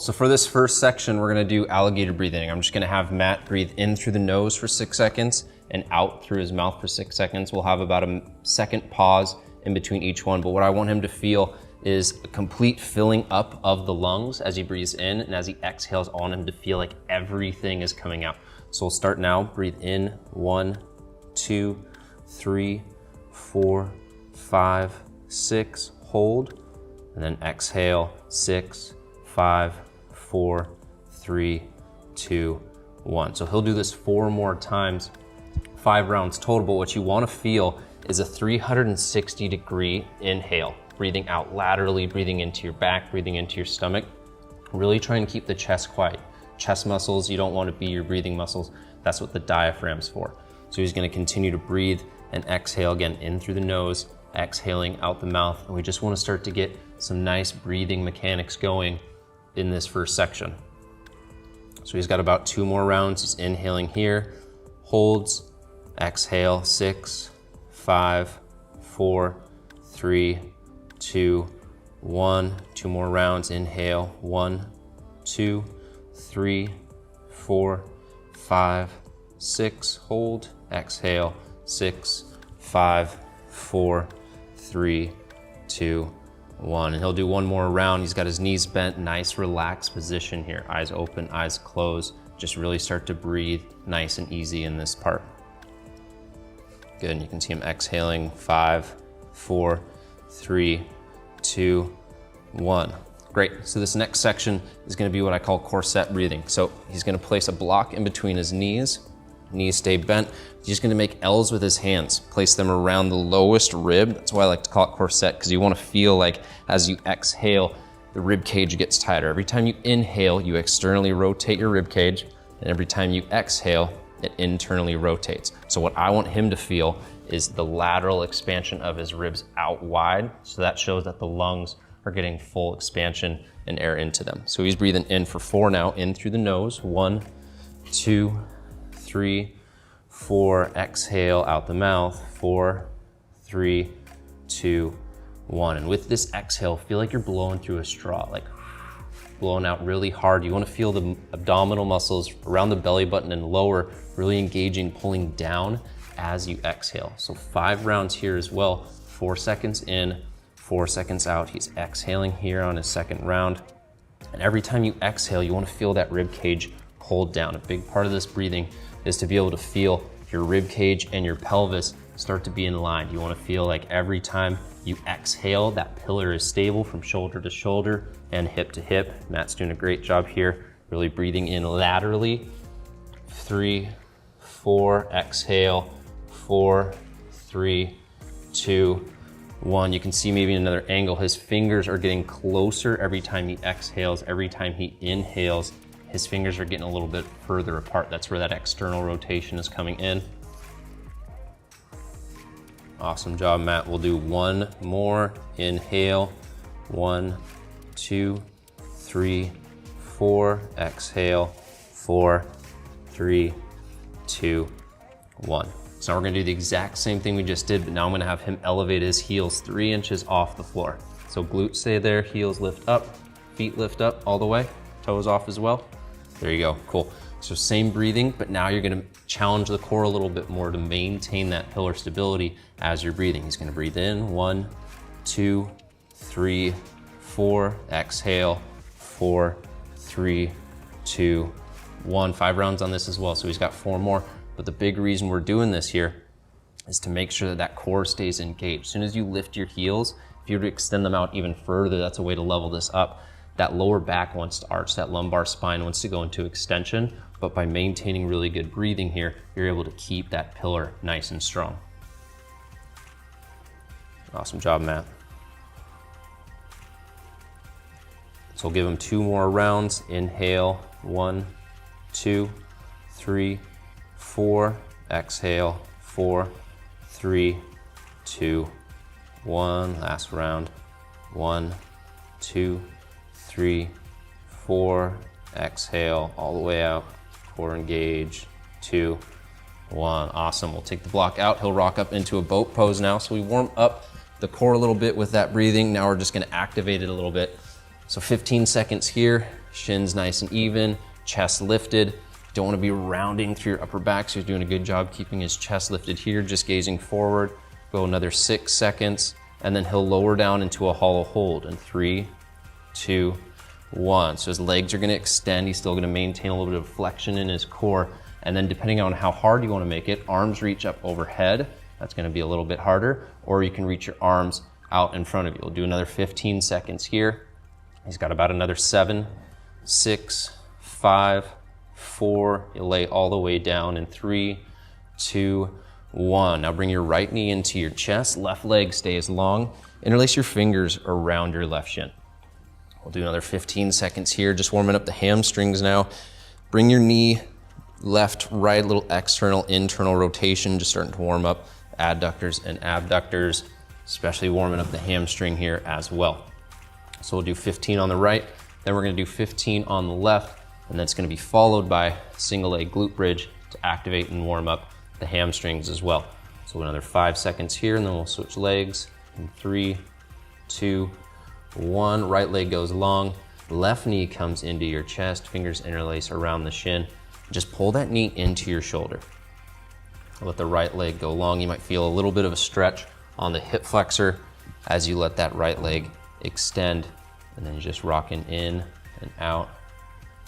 So for this first section, we're gonna do alligator breathing. I'm just gonna have Matt breathe in through the nose for 6 seconds and out through his mouth for 6 seconds. We'll have about a second pause in between each one, but what I want him to feel is a complete filling up of the lungs as he breathes in, and as he exhales, I want him to feel like everything is coming out. So we'll start now. Breathe in, 1, 2, 3, 4, 5, 6, hold, and then exhale, 6, 5, 4, 3, 2, 1. So he'll do this 4 more times, 5 rounds total, but what you wanna feel is a 360-degree inhale, breathing out laterally, breathing into your back, breathing into your stomach. Really trying to keep the chest quiet. Chest muscles, you don't wanna be your breathing muscles. That's what the diaphragm's for. So he's gonna continue to breathe and exhale again in through the nose, exhaling out the mouth. And we just wanna start to get some nice breathing mechanics going in this first section. So he's got about 2 more rounds. He's inhaling here, holds, exhale, 6, 5, 4, 3, 2, 1. 2 more rounds, inhale, 1, 2, 3, 4, 5, 6, hold, exhale, 6, 5, 4, 3, 2, 1. And he'll do 1 more round. He's got his knees bent, nice relaxed position here. Eyes open, eyes closed. Just really start to breathe nice and easy in this part. Good, and you can see him exhaling, 5, 4, 3, 2, 1. Great, so this next section is gonna be what I call corset breathing. So he's gonna place a block in between his knees stay bent. He's just gonna make L's with his hands, place them around the lowest rib. That's why I like to call it corset, because you wanna feel like as you exhale, the rib cage gets tighter. Every time you inhale, you externally rotate your rib cage, and every time you exhale, it internally rotates. So what I want him to feel is the lateral expansion of his ribs out wide, so that shows that the lungs are getting full expansion and air into them. So he's breathing in for 4 now, in through the nose, 1, 2, 3, 4, exhale out the mouth, 4, 3, 2, 1. And with this exhale, feel like you're blowing through a straw, like blowing out really hard. You wanna feel the abdominal muscles around the belly button and lower really engaging, pulling down as you exhale. So 5 rounds here as well, 4 seconds in, 4 seconds out. He's exhaling here on his second round. And every time you exhale, you wanna feel that rib cage hold down. A big part of this breathing is to be able to feel your rib cage and your pelvis start to be in line. You wanna feel like every time you exhale, that pillar is stable from shoulder to shoulder and hip to hip. Matt's doing a great job here, really breathing in laterally. 3, 4, exhale, 4, 3, 2, 1. You can see maybe in another angle, his fingers are getting closer every time he exhales. Every time he inhales, his fingers are getting a little bit further apart. That's where that external rotation is coming in. Awesome job, Matt. We'll do 1 more. Inhale, 1, 2, 3, 4. Exhale, 4, 3, 2, 1. So now we're gonna do the exact same thing we just did, but now I'm gonna have him elevate his heels 3 inches off the floor. So glutes stay there, heels lift up, feet lift up all the way, toes off as well. There you go, cool. So same breathing, but now you're gonna challenge the core a little bit more to maintain that pillar stability as you're breathing. He's gonna breathe in, 1, 2, 3, 4, exhale, 4, 3, 2, 1. 5 rounds on this as well, so he's got 4 more. But the big reason we're doing this here is to make sure that that core stays engaged. As soon as you lift your heels, if you were to extend them out even further, that's a way to level this up. That lower back wants to arch, that lumbar spine wants to go into extension, but by maintaining really good breathing here, you're able to keep that pillar nice and strong. Awesome job, Matt. So we'll give him 2 more rounds. Inhale, 1, 2, 3, 4, exhale, 4, 3, 2, 1. Last round, 1, 2, 3, 4, exhale, all the way out, core engage, 2, 1. Awesome, we'll take the block out. He'll rock up into a boat pose now. So we warm up the core a little bit with that breathing. Now we're just gonna activate it a little bit So 15 seconds here, shins nice and even, chest lifted. Don't want to be rounding through your upper back, so he's doing a good job keeping his chest lifted here, just gazing forward. Go another 6 seconds, and then he'll lower down into a hollow hold in 3, 2, 1. So his legs are going to extend. He's still going to maintain a little bit of flexion in his core. And then depending on how hard you want to make it, arms reach up overhead. That's going to be a little bit harder. Or you can reach your arms out in front of you. We'll do another 15 seconds here. He's got about another 7, 6, 5, 4. You'll lay all the way down in 3, 2, 1. Now bring your right knee into your chest. Left leg stays long. Interlace your fingers around your left shin. We'll do another 15 seconds here, just warming up the hamstrings now. Bring your knee left, right, little external, internal rotation, just starting to warm up adductors and abductors, especially warming up the hamstring here as well. So we'll do 15 on the right, then we're gonna do 15 on the left, and that's gonna be followed by single leg glute bridge to activate and warm up the hamstrings as well. So another 5 seconds here, and then we'll switch legs in 3, 2, 1. Right leg goes long, left knee comes into your chest, fingers interlace around the shin. Just pull that knee into your shoulder. Let the right leg go long. You might feel a little bit of a stretch on the hip flexor as you let that right leg extend, and then just rocking in and out.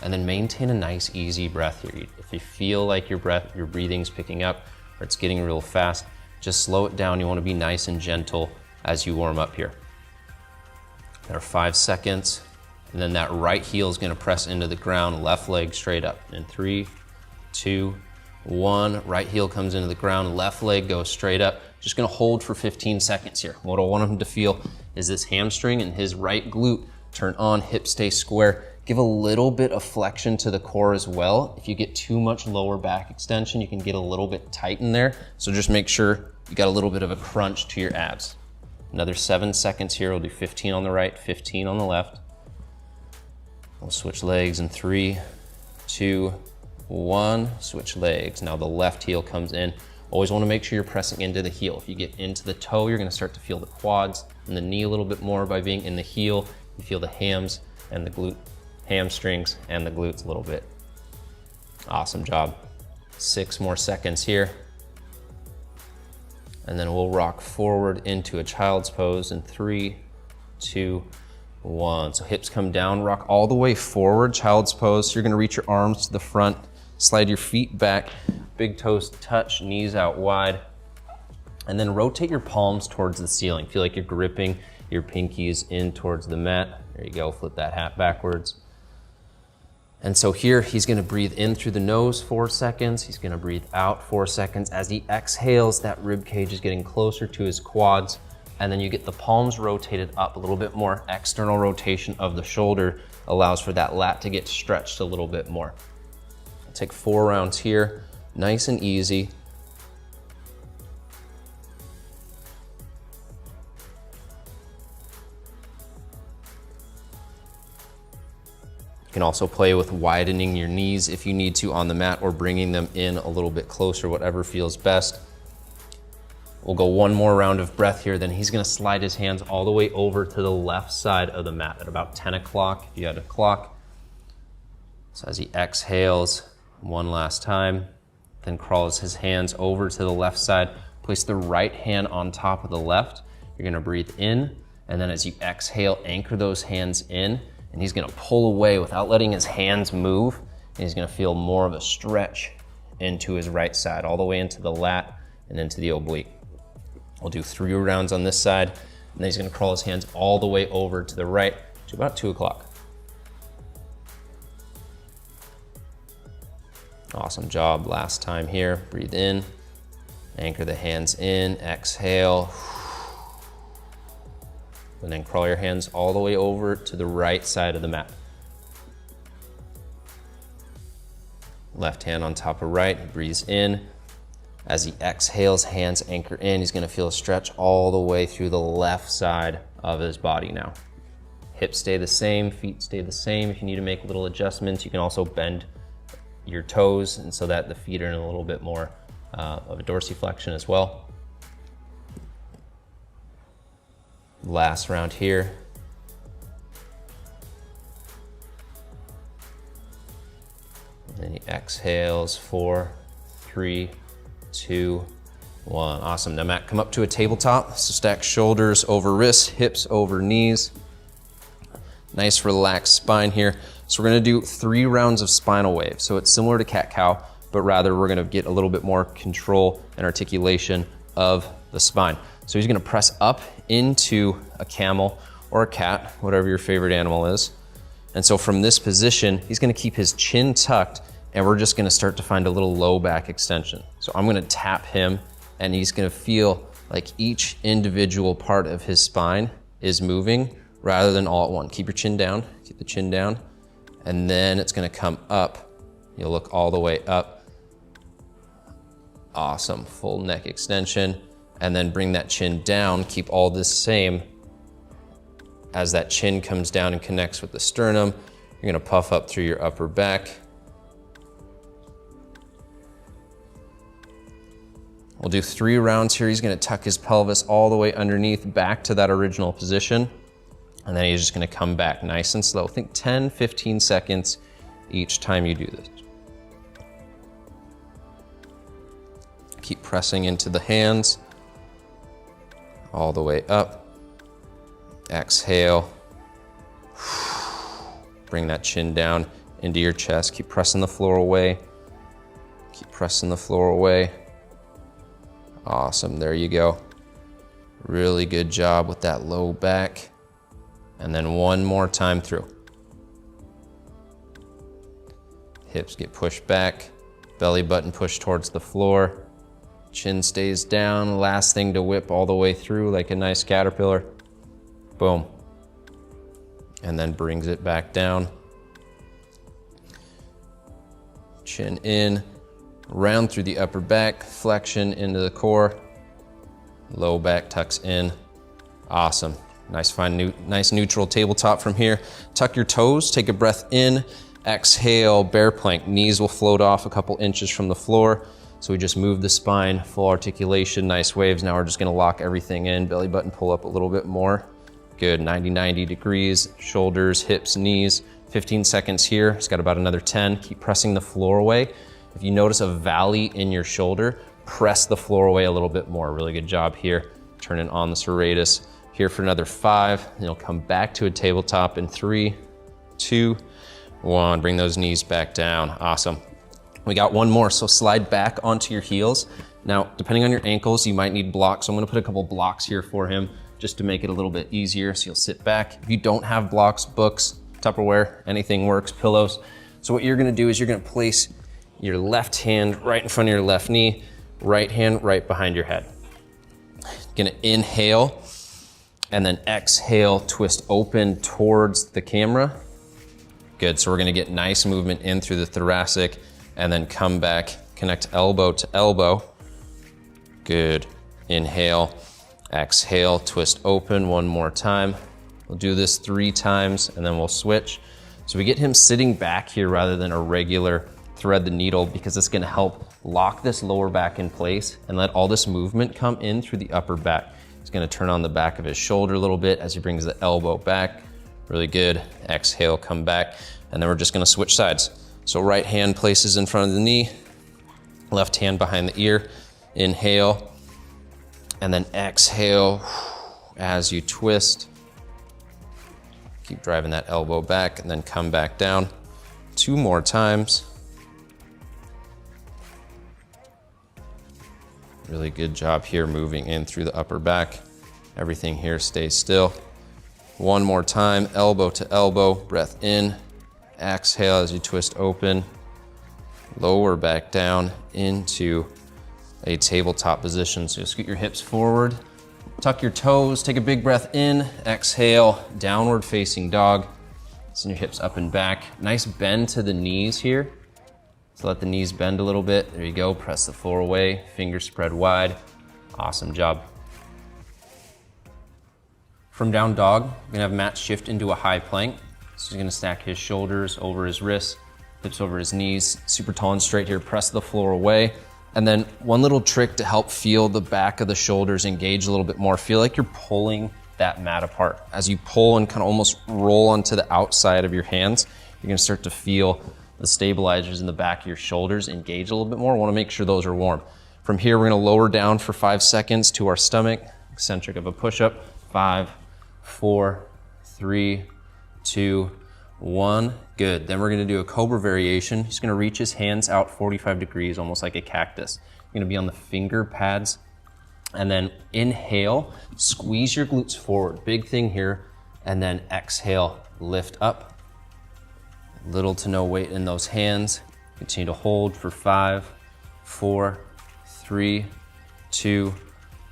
And then maintain a nice, easy breath here. If you feel like your breathing's picking up or it's getting real fast, just slow it down. You want to be nice and gentle as you warm up here. There are 5 seconds. And then that right heel is going to press into the ground, left leg straight up. In 3, 2, 1. Right heel comes into the ground, left leg goes straight up. Just going to hold for 15 seconds here. What I want him to feel is this hamstring and his right glute turn on, hips stay square. Give a little bit of flexion to the core as well. If you get too much lower back extension, you can get a little bit tight in there. So just make sure you got a little bit of a crunch to your abs. Another 7 seconds here. We'll do 15 on the right, 15 on the left. We'll switch legs in 3, 2, 1. Switch legs. Now the left heel comes in. Always want to make sure you're pressing into the heel. If you get into the toe, you're going to start to feel the quads and the knee a little bit more. By being in the heel, you feel the hams and the glute, hamstrings and the glutes a little bit. Awesome job. 6 more seconds here. And then we'll rock forward into a child's pose in 3, 2, 1. So hips come down, rock all the way forward, child's pose. So you're gonna reach your arms to the front, slide your feet back, big toes touch, knees out wide, and then rotate your palms towards the ceiling. Feel like you're gripping your pinkies in towards the mat. There you go, flip that hat backwards. And so here, he's gonna breathe in through the nose 4 seconds. He's gonna breathe out 4 seconds. As he exhales, that rib cage is getting closer to his quads. And then you get the palms rotated up a little bit more. External rotation of the shoulder allows for that lat to get stretched a little bit more. Take 4 rounds here, nice and easy. You can also play with widening your knees if you need to on the mat, or bringing them in a little bit closer, whatever feels best. We'll go 1 more round of breath here, then he's gonna slide his hands all the way over to the left side of the mat at about 10 o'clock, if you had a clock. So as he exhales, 1 last time, then crawls his hands over to the left side, place the right hand on top of the left. You're gonna breathe in, and then as you exhale, anchor those hands in, and he's gonna pull away without letting his hands move, and he's gonna feel more of a stretch into his right side, all the way into the lat and into the oblique. We'll do 3 rounds on this side, and then he's gonna crawl his hands all the way over to the right to about 2 o'clock. Awesome job, last time here. Breathe in, anchor the hands in, exhale, and then crawl your hands all the way over to the right side of the mat. Left hand on top of right, he breathes in. As he exhales, hands anchor in. He's gonna feel a stretch all the way through the left side of his body now. Hips stay the same, feet stay the same. If you need to make little adjustments, you can also bend your toes, and so that the feet are in a little bit more of a dorsiflexion as well. Last round here. exhales, 4, 3, 2, 1. Awesome. Now Matt, come up to a tabletop. So stack shoulders over wrists, hips over knees. Nice relaxed spine here. So we're gonna do 3 rounds of spinal wave. So it's similar to cat-cow, but rather we're gonna get a little bit more control and articulation of the spine. So he's gonna press up into a camel or a cat, whatever your favorite animal is. And so from this position, he's gonna keep his chin tucked, and we're just gonna start to find a little low back extension. So I'm gonna tap him, and he's gonna feel like each individual part of his spine is moving rather than all at once. Keep your chin down, keep the chin down, and then it's gonna come up. You'll look all the way up. Awesome, full neck extension, and then bring that chin down, keep all this same. As that chin comes down and connects with the sternum, you're gonna puff up through your upper back. We'll do 3 rounds here. He's gonna tuck his pelvis all the way underneath, back to that original position. And then he's just gonna come back nice and slow. Think 10, 15 seconds each time you do this. Keep pressing into the hands, all the way up. Exhale. Bring that chin down into your chest. Keep pressing the floor away. Keep pressing the floor away. Awesome, there you go. Really good job with that low back. And then one more time through. Hips get pushed back, belly button pushed towards the floor. Chin stays down, last thing to whip all the way through like a nice caterpillar. Boom. And then brings it back down. Chin in, round through the upper back, flexion into the core. Low back tucks in. Awesome. Nice neutral tabletop from here. Tuck your toes, take a breath in, exhale, bear plank. Knees will float off a couple inches from the floor. So we just move the spine, full articulation, nice waves. Now we're just gonna lock everything in, belly button pull up a little bit more. Good, 90 degrees, shoulders, hips, knees. 15 seconds here, it's got about another 10. Keep pressing the floor away. If you notice a valley in your shoulder, press the floor away a little bit more. Really good job here. Turning on the serratus. Here for another 5, and you'll come back to a tabletop in 3, 2, 1. Bring those knees back down. Awesome. We got one more, so slide back onto your heels. Now, depending on your ankles, you might need blocks. So I'm gonna put a couple blocks here for him just to make it a little bit easier. So you'll sit back. If you don't have blocks, books, Tupperware, anything works, pillows. So what you're gonna do is you're gonna place your left hand right in front of your left knee, right hand right behind your head. Gonna inhale, and then exhale, twist open towards the camera. Good, so we're gonna get nice movement in through the thoracic, and then come back, connect elbow to elbow. Good, inhale, exhale, twist open one more time. We'll do this 3 times, and then we'll switch. So we get him sitting back here rather than a regular thread the needle, because it's gonna help lock this lower back in place and let all this movement come in through the upper back. He's gonna turn on the back of his shoulder a little bit as he brings the elbow back. Really good. Exhale, come back. And then we're just gonna switch sides. So right hand places in front of the knee, left hand behind the ear. Inhale, and then exhale as you twist. Keep driving that elbow back, and then come back down. 2 more times. Really good job here, moving in through the upper back. Everything here stays still. 1 more time, elbow to elbow, breath in, exhale as you twist open, lower back down into a tabletop position. So scoot your hips forward, tuck your toes, take a big breath in, exhale, downward facing dog. Send your hips up and back. Nice bend to the knees here. So let the knees bend a little bit. There you go, press the floor away, fingers spread wide. Awesome job. From down dog, we're gonna have Matt shift into a high plank. So he's gonna stack his shoulders over his wrists, hips over his knees, super tall and straight here, press the floor away. And then one little trick to help feel the back of the shoulders engage a little bit more. Feel like you're pulling that mat apart. As you pull and kind of almost roll onto the outside of your hands, you're gonna start to feel the stabilizers in the back of your shoulders engage a little bit more. We wanna make sure those are warm. From here, we're gonna lower down for 5 seconds to our stomach, eccentric of a push-up. 5, 4, 3, 2, 1. Good. Then we're gonna do a cobra variation. He's gonna reach his hands out 45 degrees, almost like a cactus. You're gonna be on the finger pads. And then inhale, squeeze your glutes forward. Big thing here. And then exhale, lift up. Little to no weight in those hands. Continue to hold for 5, 4, 3, 2,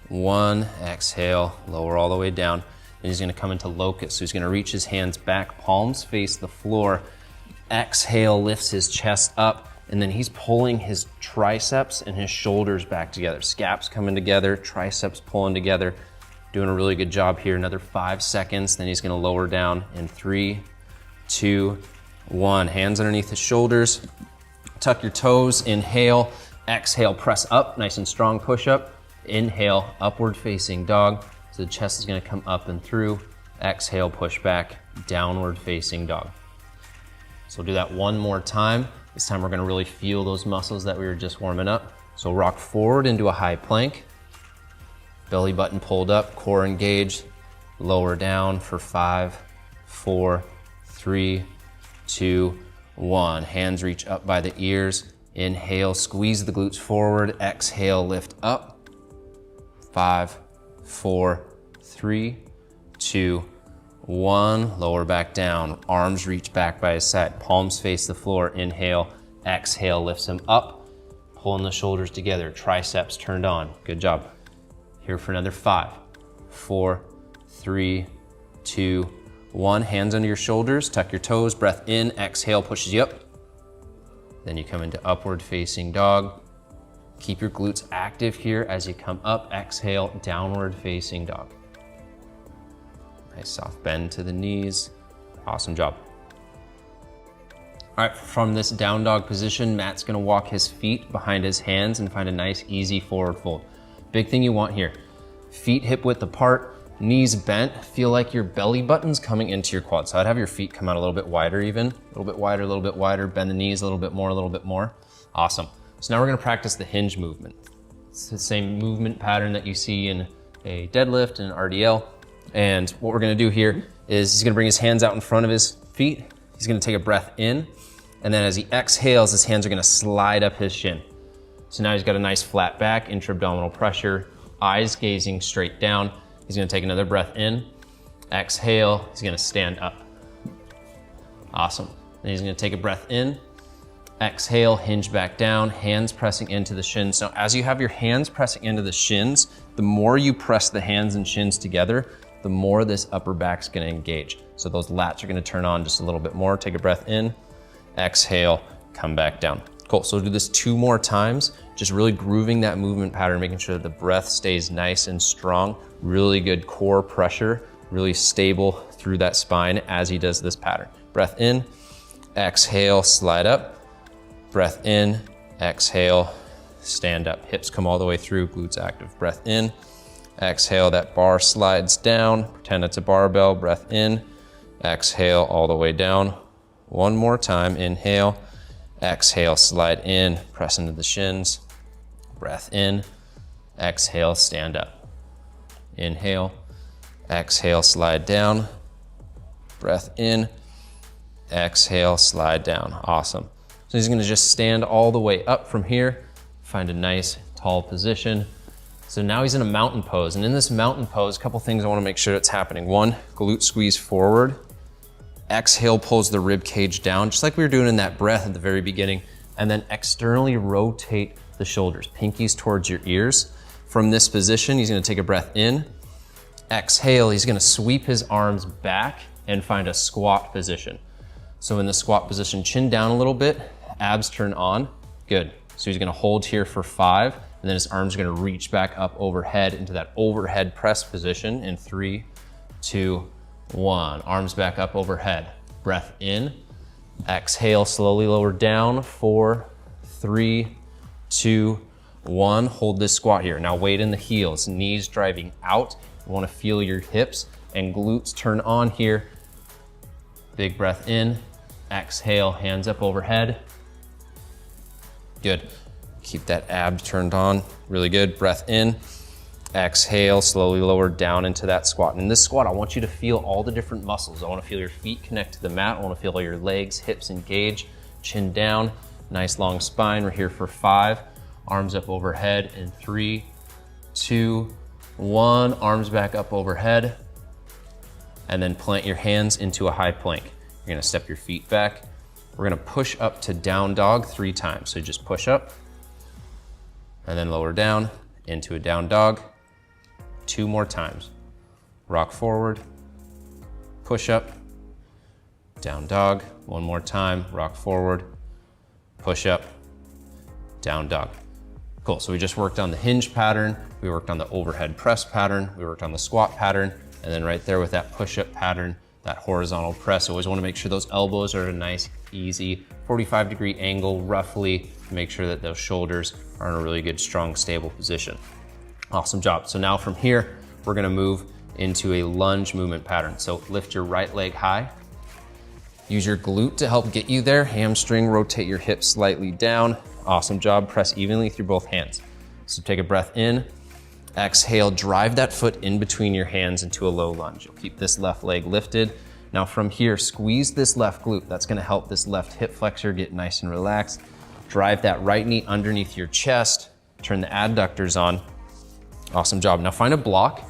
1. Exhale, lower all the way down. And he's gonna come into locust. So he's gonna reach his hands back, palms face the floor. Exhale, lifts his chest up. And then he's pulling his triceps and his shoulders back together. Scaps coming together, triceps pulling together. Doing a really good job here. Another 5 seconds. Then he's gonna lower down in 3, 2, 1. Hands underneath his shoulders. Tuck your toes, inhale. Exhale, press up, nice and strong push up. Inhale, upward facing dog. So the chest is gonna come up and through. Exhale, push back, downward facing dog. So we'll do that one more time. This time we're gonna really feel those muscles that we were just warming up. So rock forward into a high plank. Belly button pulled up, core engaged. Lower down for 5, 4, 3, 2, 1. Hands reach up by the ears. Inhale, squeeze the glutes forward. Exhale, lift up. 5, 4, 3, 2, 1. Lower back down. Arms reach back by his side. Palms face the floor. Inhale. Exhale, lifts him up. Pulling the shoulders together. Triceps turned on. Good job. Here for another 5, 4, 3, 2, 1. Hands under your shoulders. Tuck your toes. Breath in. Exhale pushes you up. Then you come into upward facing dog. Keep your glutes active here as you come up. Exhale, downward facing dog. Nice soft bend to the knees. Awesome job. All right, from this down dog position, Matt's gonna walk his feet behind his hands and find a nice, easy forward fold. Big thing you want here, feet hip width apart, knees bent, feel like your belly button's coming into your quads. So I'd have your feet come out a little bit wider even, a little bit wider, a little bit wider, bend the knees a little bit more, a little bit more. Awesome. So now we're gonna practice the hinge movement. It's the same movement pattern that you see in a deadlift and an RDL. And what we're gonna do here is he's gonna bring his hands out in front of his feet. He's gonna take a breath in, and then as he exhales, his hands are gonna slide up his shin. So now he's got a nice flat back, intra-abdominal pressure, eyes gazing straight down. He's gonna take another breath in, exhale, he's gonna stand up. Awesome. Then he's gonna take a breath in, exhale, hinge back down, hands pressing into the shins. Now, as you have your hands pressing into the shins, the more you press the hands and shins together, the more this upper back's gonna engage. So those lats are gonna turn on just a little bit more. Take a breath in, exhale, come back down. Cool, so we'll do this 2 more times, just really grooving that movement pattern, making sure that the breath stays nice and strong, really good core pressure, really stable through that spine as he does this pattern. Breath in, exhale, slide up. Breath in, exhale, stand up. Hips come all the way through, glutes active. Breath in, exhale, that bar slides down. Pretend it's a barbell. Breath in, exhale, all the way down. One more time, inhale, exhale, slide in, press into the shins. Breath in, exhale, stand up. Inhale, exhale, slide down. Breath in, exhale, slide down. Awesome. So he's gonna just stand all the way up from here, find a nice tall position. So now he's in a mountain pose. And in this mountain pose, a couple things I wanna make sure that's happening. 1, glute squeeze forward. Exhale, pulls the rib cage down, just like we were doing in that breath at the very beginning. And then externally rotate the shoulders, pinkies towards your ears. From this position, he's gonna take a breath in. Exhale, he's gonna sweep his arms back and find a squat position. So in the squat position, chin down a little bit, abs turn on, good. So he's gonna hold here for 5, and then his arms are gonna reach back up overhead into that overhead press position in 3, 2, 1. Arms back up overhead. Breath in, exhale, slowly lower down, 4, 3, 2, 1. Hold this squat here. Now weight in the heels, knees driving out. You wanna feel your hips and glutes turn on here. Big breath in, Exhale, hands up overhead. Good. Keep that ab turned on, really good. Breath in, exhale, slowly lower down into that squat. And in this squat, I want you to feel all the different muscles. I want to feel your feet connect to the mat. I want to feel all your legs, hips engage, chin down, nice long spine. We're here for 5, arms up overhead in 3, 2, 1, arms back up overhead. And then plant your hands into a high plank. You're gonna step your feet back. We're gonna push up to down dog 3 times. So just push up and then lower down into a down dog 2 more times. Rock forward, push up, down dog, 1 more time, rock forward, push up, down dog. Cool, so we just worked on the hinge pattern, we worked on the overhead press pattern, we worked on the squat pattern, and then right there with that push-up pattern, that horizontal press, always wanna make sure those elbows are at a nice, easy 45-degree angle, roughly, to make sure that those shoulders are in a really good, strong, stable position. Awesome job. So now from here, we're gonna move into a lunge movement pattern. So lift your right leg high. Use your glute to help get you there. Hamstring, rotate your hips slightly down. Awesome job. Press evenly through both hands. So take a breath in. Exhale, drive that foot in between your hands into a low lunge. You'll keep this left leg lifted. Now from here, squeeze this left glute. That's gonna help this left hip flexor get nice and relaxed. Drive that right knee underneath your chest. Turn the adductors on. Awesome job. Now find a block.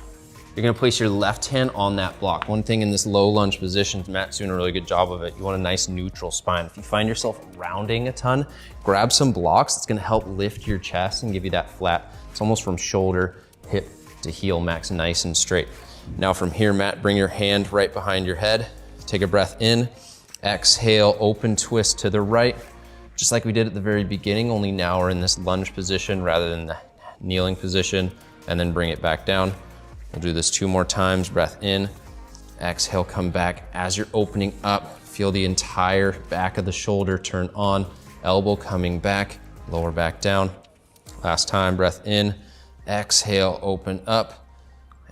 You're gonna place your left hand on that block. One thing in this low lunge position, Matt's doing a really good job of it. You want a nice neutral spine. If you find yourself rounding a ton, grab some blocks. It's gonna help lift your chest and give you that flat. It's almost from shoulder, hip to heel, max nice and straight. Now from here, Matt, bring your hand right behind your head. Take a breath in. Exhale, open twist to the right. Just like we did at the very beginning, only now we're in this lunge position rather than the kneeling position, and then bring it back down. We'll do this 2 more times. Breath in, exhale, come back. As you're opening up, feel the entire back of the shoulder turn on, elbow coming back, lower back down. Last time, breath in, exhale, open up,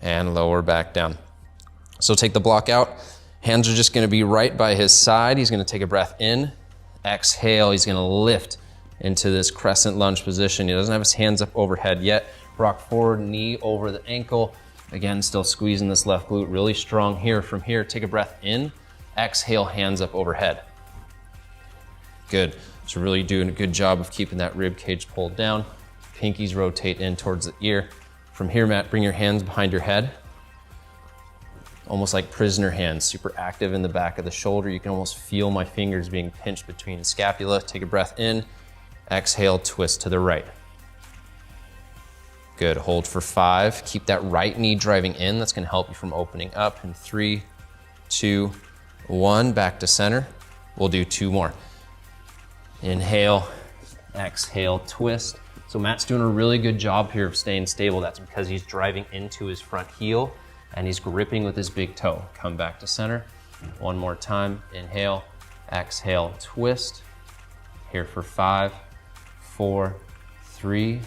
and lower back down. So take the block out. Hands are just gonna be right by his side. He's gonna take a breath in, exhale, he's gonna lift into this crescent lunge position. He doesn't have his hands up overhead yet. Rock forward, knee over the ankle. Again, still squeezing this left glute really strong here. From here, take a breath in, exhale, hands up overhead. Good, so really doing a good job of keeping that rib cage pulled down. Pinkies rotate in towards the ear. From here, Matt, bring your hands behind your head. Almost like prisoner hands, super active in the back of the shoulder. You can almost feel my fingers being pinched between the scapula. Take a breath in, exhale, twist to the right. Good, hold for 5. Keep that right knee driving in. That's gonna help you from opening up in 3, 2, 1, back to center. We'll do 2 more. Inhale, exhale, twist. So Matt's doing a really good job here of staying stable. That's because he's driving into his front heel and he's gripping with his big toe. Come back to center. 1 more time. Inhale, exhale, twist. Here for 5, 4, 3,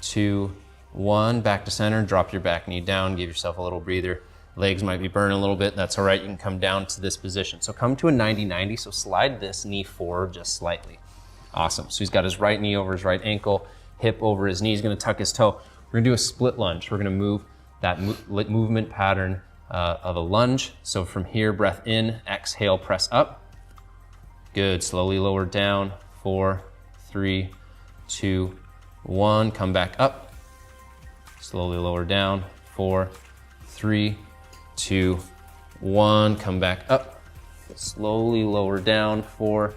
2, 1. Back to center. Drop your back knee down. Give yourself a little breather. Legs might be burning a little bit. That's all right. You can come down to this position. So come to a 90-90. So slide this knee forward just slightly. Awesome. So he's got his right knee over his right ankle, hip over his knee. He's going to tuck his toe. We're going to do a split lunge. We're going to move that movement pattern of a lunge. So from here, breath in, exhale, press up. Good. Slowly lower down. 4, 3, 2, 1. Come back up. Slowly lower down. 4, 3, 2, 1. Come back up. Slowly lower down. 4,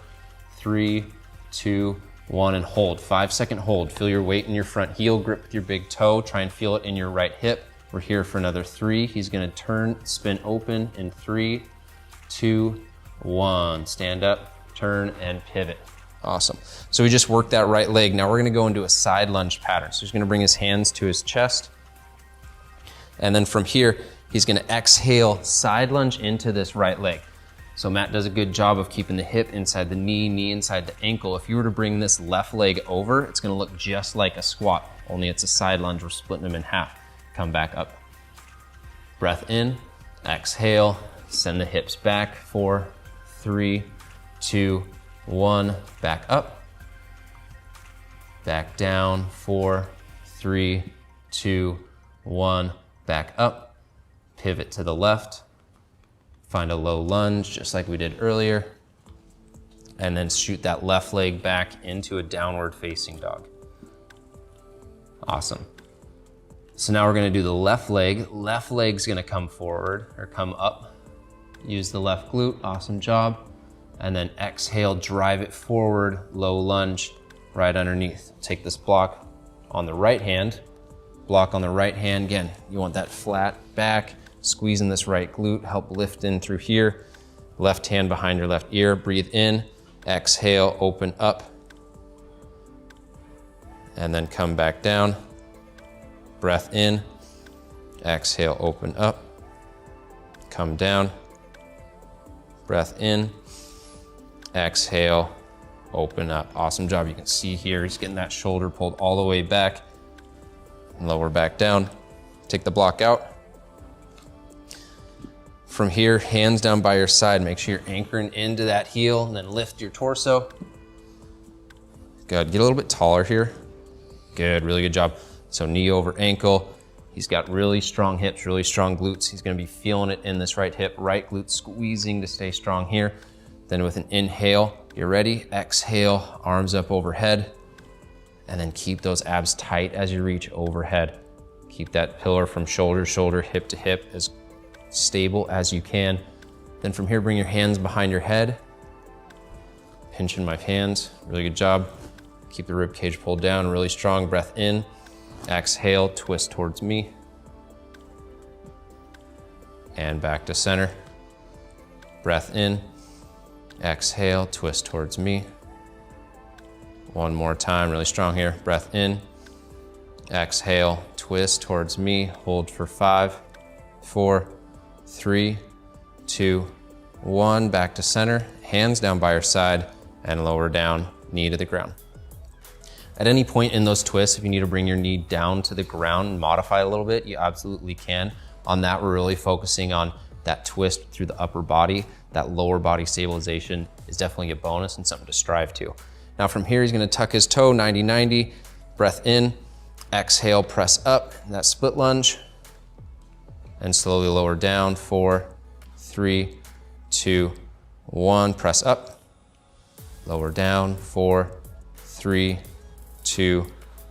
3, 2, 1, and hold. 5-second hold. Feel your weight in your front heel. Grip with your big toe. Try and feel it in your right hip. We're here for another 3. He's gonna turn, spin open in 3, 2, 1. Stand up, turn, and pivot. Awesome. So we just worked that right leg. Now we're gonna go into a side lunge pattern. So he's gonna bring his hands to his chest. And then from here, he's gonna exhale, side lunge into this right leg. So Matt does a good job of keeping the hip inside the knee, knee inside the ankle. If you were to bring this left leg over, it's gonna look just like a squat, only it's a side lunge. We're splitting them in half. Come back up. Breath in, exhale, send the hips back. 4, 3, 2, 1, back up, back down, 4, 3, 2, 1, back up, pivot to the left, find a low lunge just like we did earlier, and then shoot that left leg back into a downward facing dog. Awesome. So now we're gonna do the left leg. Left leg's gonna come forward or come up. Use the left glute, awesome job. And then exhale, drive it forward, low lunge, right underneath. Take this block on the right hand, block on the right hand. Again, you want that flat back, squeezing this right glute, help lift in through here. Left hand behind your left ear, breathe in, exhale, open up, and then come back down. Breath in, exhale, open up, come down, breath in, exhale, open up. Awesome job. You can see here, he's getting that shoulder pulled all the way back, lower back down. Take the block out. From here, hands down by your side. Make sure you're anchoring into that heel and then lift your torso. Good, get a little bit taller here. Good, really good job. So knee over ankle. He's got really strong hips, really strong glutes. He's gonna be feeling it in this right hip, right glute squeezing to stay strong here. Then with an inhale, you're ready. Exhale, arms up overhead. And then keep those abs tight as you reach overhead. Keep that pillar from shoulder to shoulder, hip to hip, as stable as you can. Then from here, bring your hands behind your head. Pinching my hands, really good job. Keep the rib cage pulled down, really strong. Breath in, exhale, twist towards me. And back to center. Breath in, exhale, twist towards me. One more time, really strong here. Breath in, exhale, twist towards me. Hold for 5, 4, 3, 2, 1. Back to center, hands down by your side and lower down, knee to the ground. At any point in those twists, if you need to bring your knee down to the ground and modify a little bit, you absolutely can. On that, we're really focusing on that twist through the upper body. That lower body stabilization is definitely a bonus and something to strive to. Now from here, he's gonna tuck his toe, 90-90, breath in, exhale, press up, that split lunge, and slowly lower down, 4, 3, 2, 1, press up, lower down, 4, 3, 2,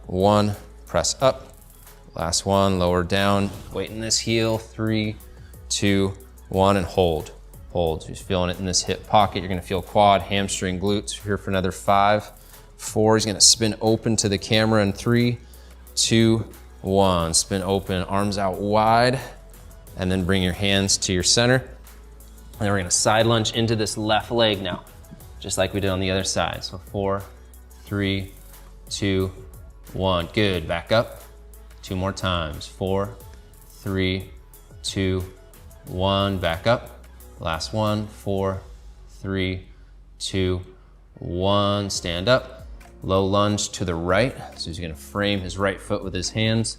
1, press up. Last one, lower down, weight in this heel, 3, 2, 1, and hold. Hold, just feeling it in this hip pocket. You're gonna feel quad, hamstring, glutes. Here for another 5, 4, he's gonna spin open to the camera in 3, 2, 1. Spin open, arms out wide, and then bring your hands to your center. And then we're gonna side lunge into this left leg now, just like we did on the other side. So 4, 3, 2, 1. Good, back up. 2 more times. 4, 3, 2, 1. Back up. Last one. 4, 3, 2, 1. Stand up. Low lunge to the right. So he's gonna frame his right foot with his hands.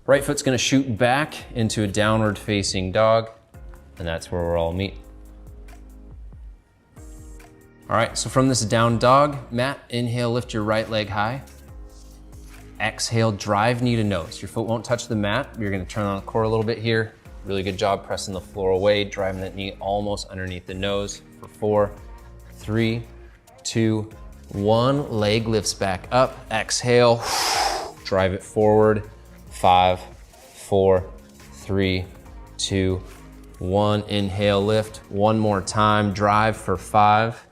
Right foot's gonna shoot back into a downward facing dog, and that's where we'll all meet. All right, so from this down dog, Matt, inhale, lift your right leg high. Exhale, drive knee to nose. Your foot won't touch the mat. You're gonna turn on the core a little bit here. Really good job pressing the floor away, driving that knee almost underneath the nose for 4, 3, 2, 1. Leg lifts back up. Exhale, drive it forward. 5, 4, 3, 2, 1. Inhale, lift. One more time, drive for 5,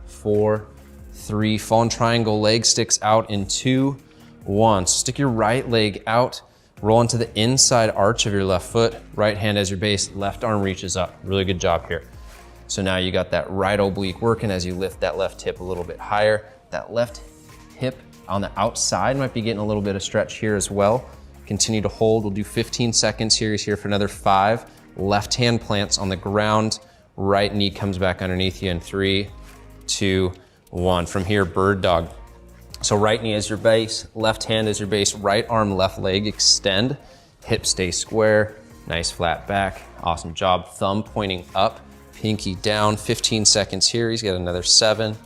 4, 3. Fallen triangle, leg sticks out in 2, 1. So stick your right leg out. Roll into the inside arch of your left foot, right hand as your base, left arm reaches up. Really good job here. So now you got that right oblique working as you lift that left hip a little bit higher. That left hip on the outside might be getting a little bit of stretch here as well. Continue to hold. We'll do 15 seconds here. He's here for another 5. Left hand plants on the ground. Right knee comes back underneath you in 3, 2, 1. From here, bird dog. So right knee is your base, left hand is your base, right arm, left leg, extend, hips stay square, nice flat back, awesome job. Thumb pointing up, pinky down, 15 seconds here. He's got another 7,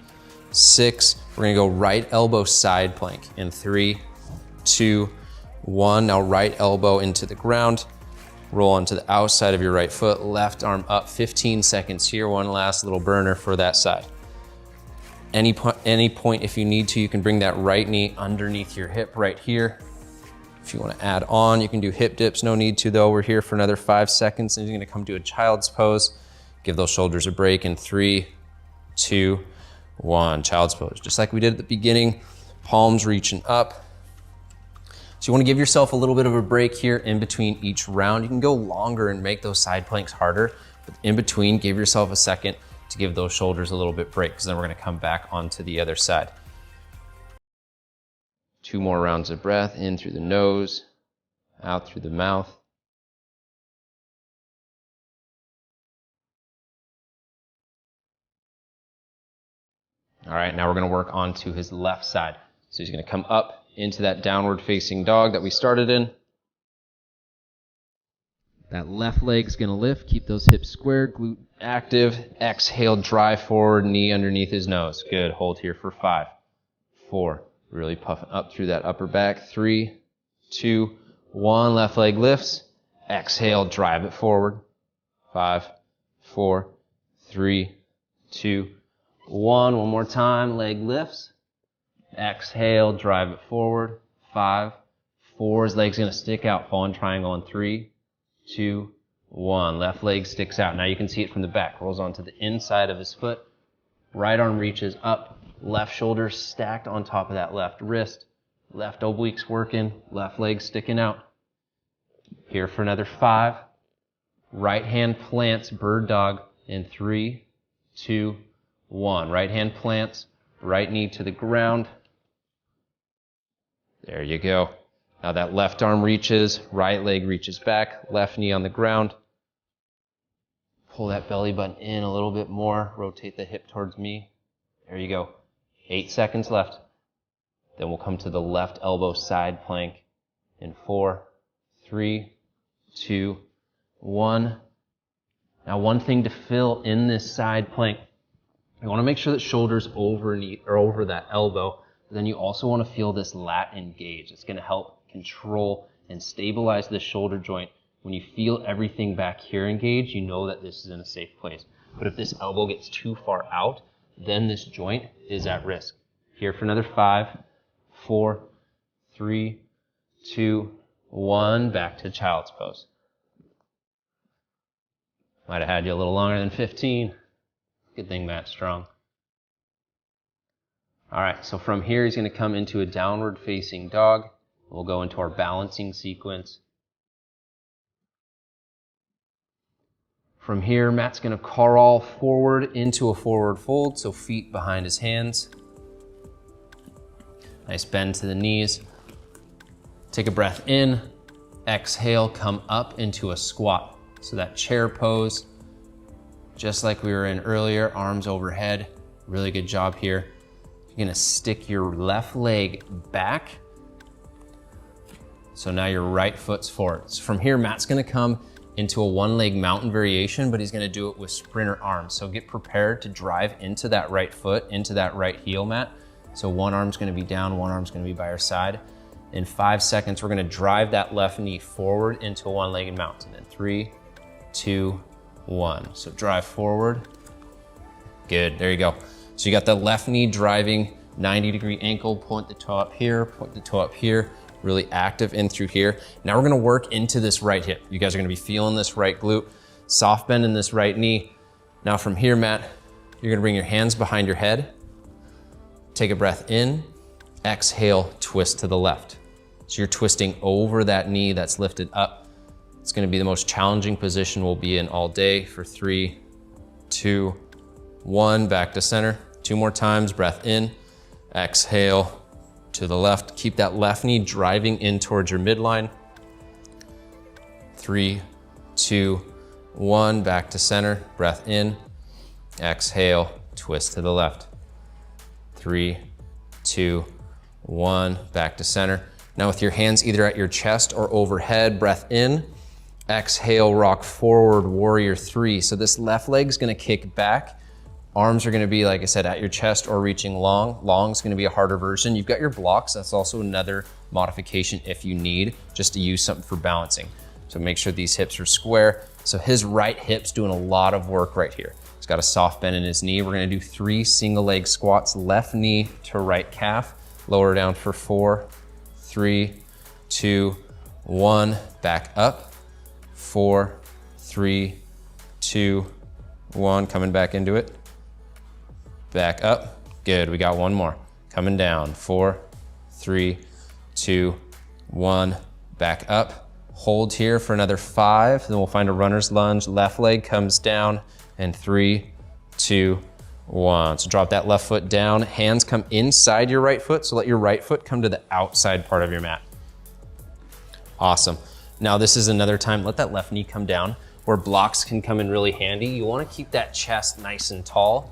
6. We're gonna go right elbow side plank in 3, 2, 1. Now right elbow into the ground. Roll onto the outside of your right foot, left arm up, 15 seconds here. One last little burner for that side. Any point if you need to, you can bring that right knee underneath your hip right here. If you want to add on, you can do hip dips. No need to though. We're here for another 5 seconds and you're going to come to a child's pose. Give those shoulders a break in 3, 2, 1. Child's pose. Just like we did at the beginning, palms reaching up. So you want to give yourself a little bit of a break here in between each round. You can go longer and make those side planks harder, but in between, give yourself a second to give those shoulders a little bit break, because then we're going to come back onto the other side. 2 more rounds of breath, in through the nose, out through the mouth. All right, now we're going to work onto his left side. So he's going to come up into that downward facing dog that we started in. That left leg's going to lift. Keep those hips squared, glute active. Exhale, drive forward, knee underneath his nose. Good. Hold here for 5, 4. Really puffing up through that upper back. 3, 2, 1. Left leg lifts. Exhale, drive it forward. 5, 4, 3, 2, 1. One more time. Leg lifts. Exhale, drive it forward. 5, 4. His leg's going to stick out. Fallen triangle in 3, 2, 1. Left leg sticks out. Now you can see it from the back. Rolls onto the inside of his foot. Right arm reaches up. Left shoulder stacked on top of that left wrist. Left obliques working. Left leg sticking out. Here for another 5. Right hand plants bird dog in 3, 2, 1. Right hand plants. Right knee to the ground. There you go. Now that left arm reaches, right leg reaches back, left knee on the ground. Pull that belly button in a little bit more. Rotate the hip towards me. There you go. 8 seconds left. Then we'll come to the left elbow side plank in 4, 3, 2, 1. Now one thing to fill in this side plank, you want to make sure that shoulders over that elbow. Then you also want to feel this lat engage. It's going to help control and stabilize the shoulder joint. When you feel everything back here engaged, you know that this is in a safe place. But if this elbow gets too far out, then this joint is at risk. Here for another 5, 4, 3, 2, 1. Back to child's pose. Might have had you a little longer than 15. Good thing Matt's strong. All right, so from here, he's going to come into a downward facing dog. We'll go into our balancing sequence. From here, Matt's going to crawl forward into a forward fold, so feet behind his hands. Nice bend to the knees. Take a breath in. Exhale, come up into a squat. So that chair pose, just like we were in earlier, arms overhead. Really good job here. You're gonna stick your left leg back. So now your right foot's forward. So from here, Matt's gonna come into a one-leg mountain variation, but he's gonna do it with sprinter arms. So get prepared to drive into that right foot, into that right heel, Matt. So one arm's gonna be down, one arm's gonna be by your side. In 5 seconds, we're gonna drive that left knee forward into a one-legged mountain. In 3, 2, 1. So drive forward. Good, there you go. So you got the left knee driving, 90-degree ankle, point the toe up here, point the toe up here, really active in through here. Now we're gonna work into this right hip. You guys are gonna be feeling this right glute, soft bend in this right knee. Now from here, Matt, you're gonna bring your hands behind your head, take a breath in, exhale, twist to the left. So you're twisting over that knee that's lifted up. It's gonna be the most challenging position we'll be in all day for 3, 2, 1, back to center. 2 more times, breath in, exhale to the left. Keep that left knee driving in towards your midline. 3, 2, 1, back to center, breath in, exhale, twist to the left. 3, 2, 1, back to center. Now with your hands either at your chest or overhead, breath in, Exhale, rock forward, warrior three. So this left leg's gonna kick back. Arms are gonna be, like I said, at your chest or reaching long. Long's gonna be a harder version. You've got your blocks. That's also another modification if you need, just to use something for balancing. So make sure these hips are square. So his right hip's doing a lot of work right here. He's got a soft bend in his knee. We're gonna do 3 single leg squats, left knee to right calf. Lower down for 4, 3, 2, 1. Back up. 4, 3, 2, 1. Coming back into it. Back up. Good. We got one more. Coming down. 4, 3, 2, 1. Back up. Hold here for another 5. Then we'll find a runner's lunge. Left leg comes down. And 3, 2, 1. So drop that left foot down. Hands come inside your right foot. So let your right foot come to the outside part of your mat. Awesome. Now this is another time, let that left knee come down where blocks can come in really handy. You want to keep that chest nice and tall.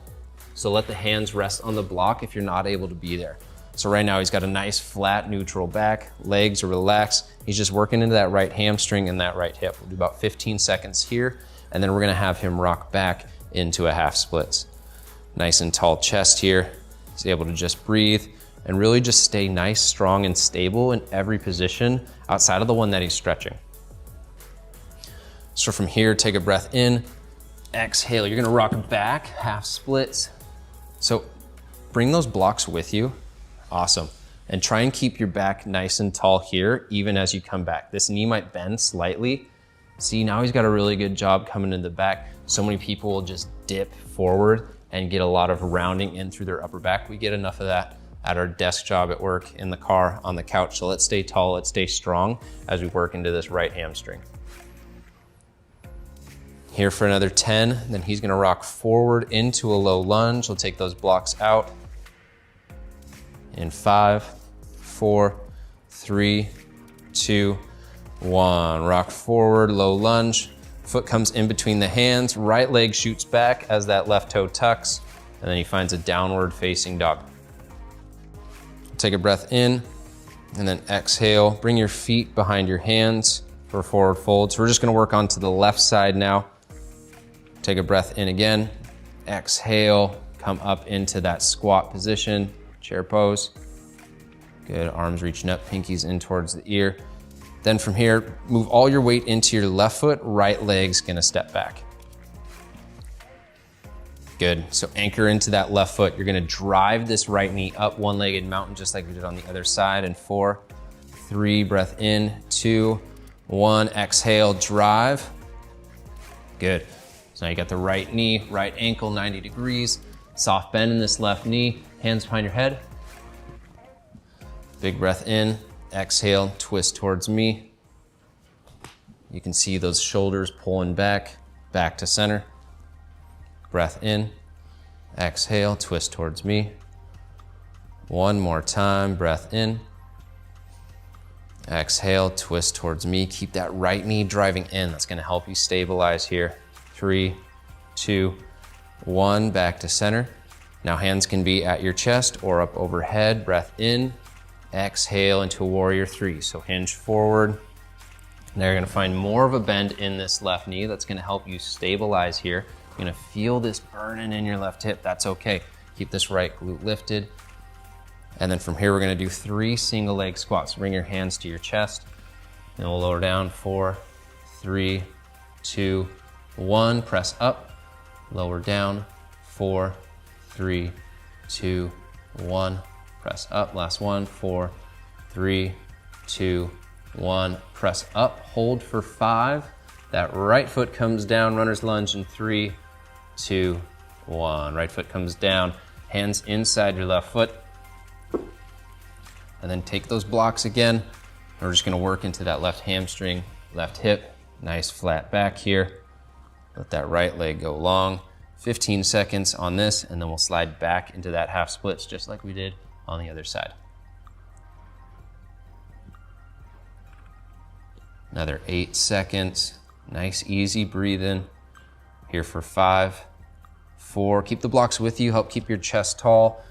So let the hands rest on the block if you're not able to be there. So right now he's got a nice flat neutral back, legs are relaxed. He's just working into that right hamstring and that right hip. We'll do about 15 seconds here, and then we're gonna have him rock back into a half splits. Nice and tall chest here. He's able to just breathe and really just stay nice, strong, and stable in every position outside of the one that he's stretching. So from here, take a breath in, exhale. You're gonna rock back, half splits. So bring those blocks with you. Awesome. And try and keep your back nice and tall here, even as you come back. This knee might bend slightly. See, now he's got a really good job coming in the back. So many people will just dip forward and get a lot of rounding in through their upper back. We get enough of that at our desk job, at work, in the car, on the couch. So let's stay tall, let's stay strong as we work into this right hamstring. Here for another 10, then he's gonna rock forward into a low lunge. We'll take those blocks out. In 5, 4, 3, 2, 1. Rock forward, low lunge. Foot comes in between the hands, right leg shoots back as that left toe tucks, and then he finds a downward facing dog. Take a breath in, and then exhale. Bring your feet behind your hands for forward fold. So we're just gonna work onto the left side now. Take a breath in again, exhale, come up into that squat position, chair pose. Good, arms reaching up, pinkies in towards the ear. Then from here, move all your weight into your left foot, right leg's gonna step back. Good, so anchor into that left foot. You're gonna drive this right knee up one-legged mountain just like we did on the other side. In 4, 3, breath in, 2, 1, exhale, drive. Good, so now you got the right knee, right ankle, 90 degrees. Soft bend in this left knee, hands behind your head. Big breath in, exhale, twist towards me. You can see those shoulders pulling back, back to center. Breath in, exhale, twist towards me. One more time, breath in. Exhale, twist towards me. Keep that right knee driving in. That's gonna help you stabilize here. 3, 2, 1, back to center. Now hands can be at your chest or up overhead. Breath in, exhale into warrior 3. So hinge forward. Now you're gonna find more of a bend in this left knee. That's gonna help you stabilize here. You're gonna feel this burning in your left hip. That's okay. Keep this right glute lifted. And then from here, we're gonna do 3 single leg squats. Bring your hands to your chest. And we'll lower down, 4, 3, 2, 1. Press up, lower down, 4, 3, 2, 1. Press up, last one, 4, 3, 2, 1. Press up, hold for 5. That right foot comes down, runner's lunge in 3, 2, 1. Right foot comes down, hands inside your left foot. And then take those blocks again. And we're just gonna work into that left hamstring, left hip. Nice flat back here. Let that right leg go long. 15 seconds on this, and then we'll slide back into that half splits just like we did on the other side. Another 8 seconds. Nice, easy breathing. Here for 5, 4. Keep the blocks with you, help keep your chest tall.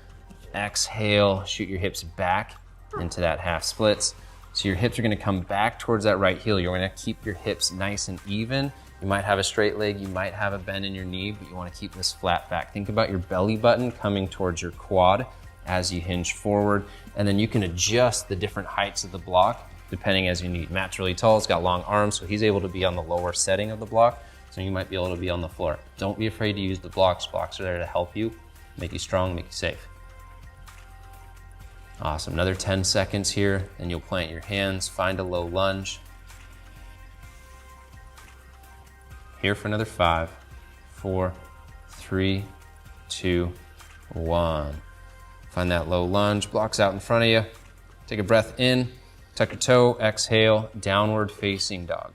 Exhale, shoot your hips back into that half splits. So your hips are gonna come back towards that right heel. You're gonna keep your hips nice and even. You might have a straight leg, you might have a bend in your knee, but you wanna keep this flat back. Think about your belly button coming towards your quad as you hinge forward, and then you can adjust the different heights of the block depending as you need. Matt's really tall, he's got long arms, so he's able to be on the lower setting of the block, so you might be able to be on the floor. Don't be afraid to use the blocks. Blocks are there to help you, make you strong, make you safe. Awesome, another 10 seconds here, then you'll plant your hands, find a low lunge. Here for another 5, 4, 3, 2, 1. Find that low lunge, blocks out in front of you. Take a breath in, tuck your toe, exhale, downward facing dog.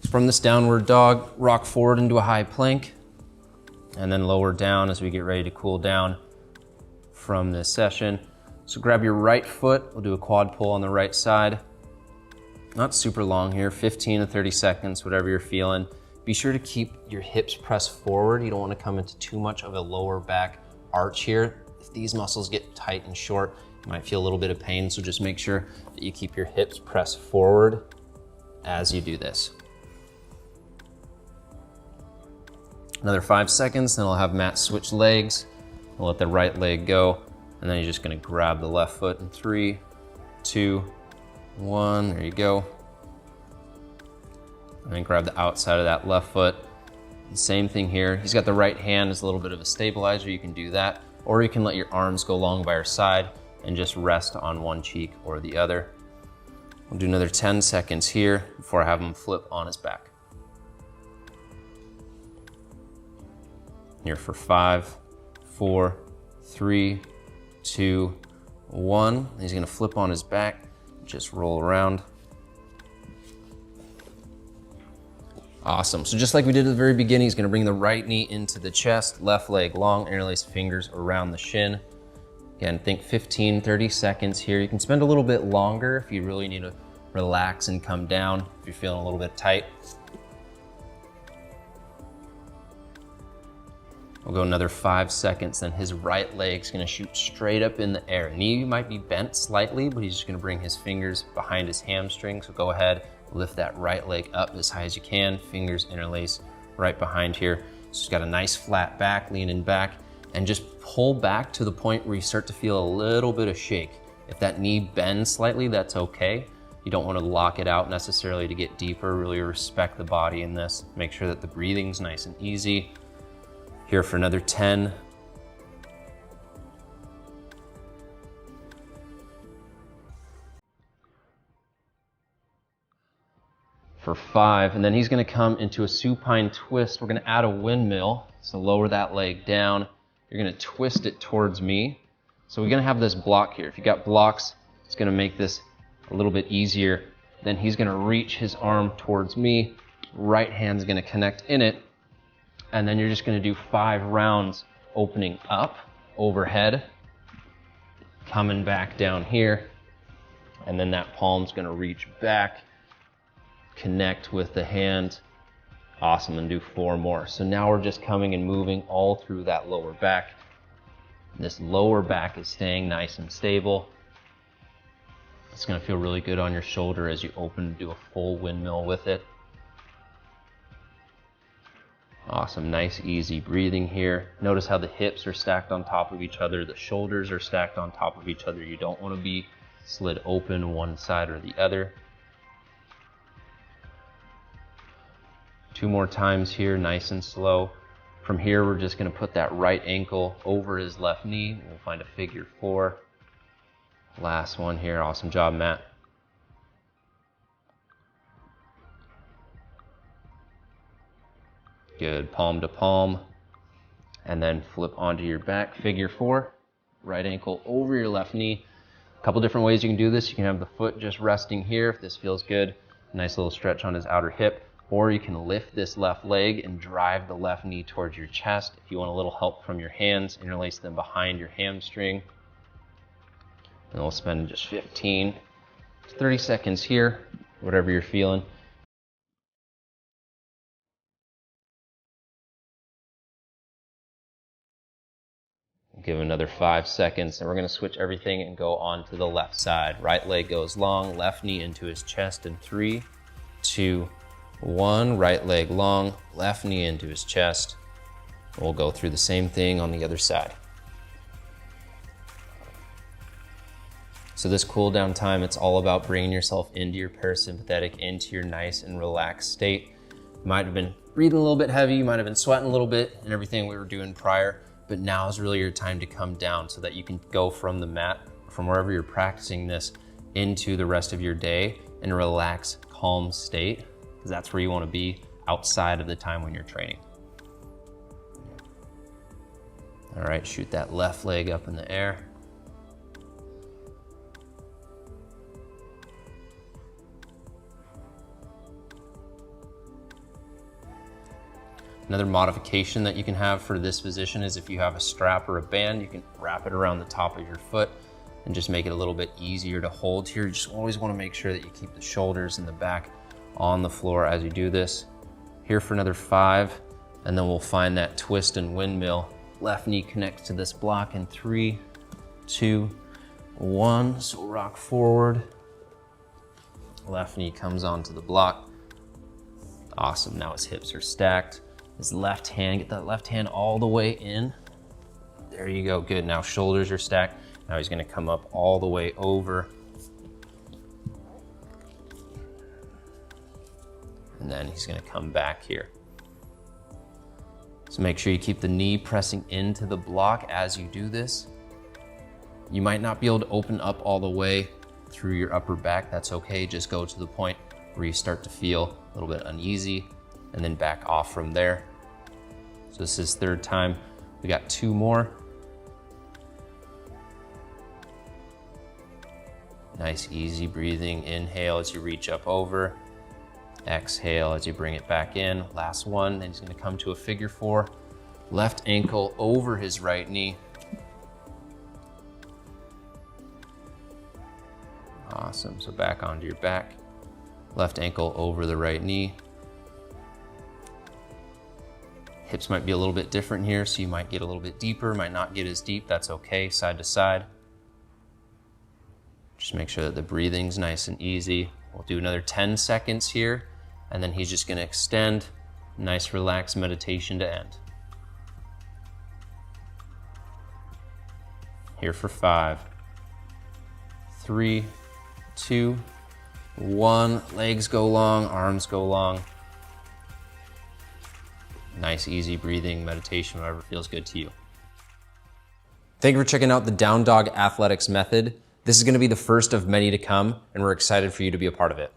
From this downward dog, rock forward into a high plank, and then lower down as we get ready to cool down from this session. So grab your right foot, we'll do a quad pull on the right side. Not super long here, 15 to 30 seconds, whatever you're feeling. Be sure to keep your hips pressed forward. You don't want to come into too much of a lower back arch here. If these muscles get tight and short, you might feel a little bit of pain, so just make sure that you keep your hips pressed forward as you do this. Another 5 seconds, then I'll have Matt switch legs. I'll let the right leg go, and then you're just gonna grab the left foot in 3, 2, 1, there you go. And then grab the outside of that left foot. The same thing here. He's got the right hand as a little bit of a stabilizer, you can do that. Or you can let your arms go long by your side and just rest on one cheek or the other. We'll do another 10 seconds here before I have him flip on his back. Here for 5, 4, 3, 2, 1. He's gonna flip on his back, just roll around. Awesome, so just like we did at the very beginning, he's gonna bring the right knee into the chest, left leg long, interlace fingers around the shin. Again, think 15, 30 seconds here. You can spend a little bit longer if you really need to relax and come down, if you're feeling a little bit tight. We'll go another 5 seconds, then his right leg's gonna shoot straight up in the air. Knee might be bent slightly, but he's just gonna bring his fingers behind his hamstring. So go ahead, lift that right leg up as high as you can, fingers interlace right behind here. So he's got a nice flat back, leaning back, and just pull back to the point where you start to feel a little bit of shake. If that knee bends slightly, that's okay. You don't wanna lock it out necessarily to get deeper, really respect the body in this. Make sure that the breathing's nice and easy. Here for another 10. For 5, and then he's gonna come into a supine twist. We're gonna add a windmill, so lower that leg down. You're gonna twist it towards me. So we're gonna have this block here. If you got blocks, it's gonna make this a little bit easier. Then he's gonna reach his arm towards me. Right hand's gonna connect in it. And then you're just gonna do 5 rounds, opening up, overhead, coming back down here, and then that palm's gonna reach back, connect with the hand. Awesome, and do 4 more. So now we're just coming and moving all through that lower back. This lower back is staying nice and stable. It's gonna feel really good on your shoulder as you open to do a full windmill with it. Awesome, nice easy breathing here. Notice how the hips are stacked on top of each other, the shoulders are stacked on top of each other. You don't want to be slid open one side or the other. 2 more times here, nice and slow. From here, we're just going to put that right ankle over his left knee. We'll find a figure 4. Last one here. Awesome job, Matt. Good, palm to palm, and then flip onto your back, figure 4, right ankle over your left knee. A couple different ways you can do this. You can have the foot just resting here if this feels good. Nice little stretch on his outer hip, or you can lift this left leg and drive the left knee towards your chest. If you want a little help from your hands, interlace them behind your hamstring. And we'll spend just 15 to 30 seconds here, whatever you're feeling. Give another 5 seconds, and we're gonna switch everything and go on to the left side. Right leg goes long, left knee into his chest in 3, 2, 1. Right leg long, left knee into his chest. We'll go through the same thing on the other side. So this cool down time, it's all about bringing yourself into your parasympathetic, into your nice and relaxed state. You might have been breathing a little bit heavy, you might have been sweating a little bit and everything we were doing prior, but now is really your time to come down so that you can go from the mat, from wherever you're practicing this, into the rest of your day in a relaxed, calm state, because that's where you want to be outside of the time when you're training. All right, shoot that left leg up in the air. Another modification that you can have for this position is if you have a strap or a band, you can wrap it around the top of your foot and just make it a little bit easier to hold here. You just always want to make sure that you keep the shoulders and the back on the floor as you do this. Here for another 5, and then we'll find that twist and windmill. Left knee connects to this block in 3, 2, 1. So rock forward. Left knee comes onto the block. Awesome, now his hips are stacked. His left hand, get that left hand all the way in. There you go, good. Now shoulders are stacked. Now he's gonna come up all the way over. And then he's gonna come back here. So make sure you keep the knee pressing into the block as you do this. You might not be able to open up all the way through your upper back. That's okay, just go to the point where you start to feel a little bit uneasy and then back off from there. So this is 3rd time. We got 2 more. Nice, easy breathing. Inhale as you reach up over. Exhale as you bring it back in. Last one, then he's gonna come to a figure 4. Left ankle over his right knee. Awesome, so back onto your back. Left ankle over the right knee. Hips might be a little bit different here, so you might get a little bit deeper, might not get as deep, that's okay, side to side. Just make sure that the breathing's nice and easy. We'll do another 10 seconds here, and then he's just gonna extend. Nice relaxed meditation to end. Here for 5, 3, 2, 1. Legs go long, arms go long. Nice, easy breathing, meditation, whatever feels good to you. Thank you for checking out the Down Dog Athletics method. This is going to be the first of many to come, and we're excited for you to be a part of it.